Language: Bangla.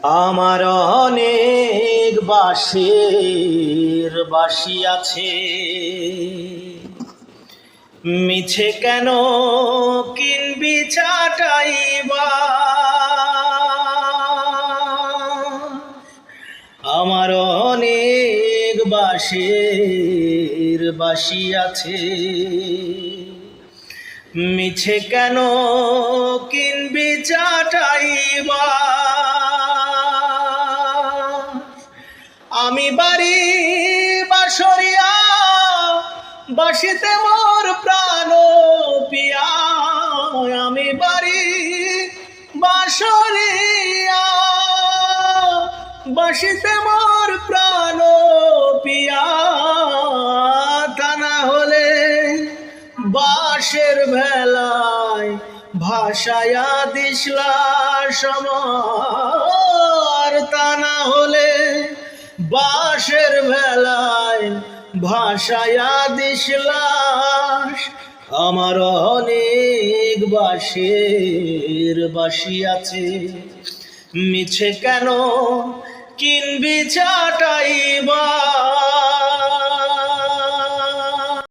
আমার অনেক বাঁশির বাঁশি আছে, মিছে কেন কিনবি চাটাইবা। আমার অনেক বাঁশির বাঁশি আছে, মিছে কেন কিনবি চাটাইবা। আমি বাড়ি বাঁশরিয়া, বাঁশিতে মোর প্রাণ পিয়া। আমি বাড়ি বাঁশরিয়া, বাঁশিতে মোর প্রাণ পিয়া। তা না হলে বাঁশের ভেলায় ভাসায়া দিসলা সমর। তা না হলে বাঁশের ভেলায় ভাসায়া দিসলাস। আমার অনেক বাঁশির বাঁশি আছে, মিছে কেন কিনবি চাটাইবা।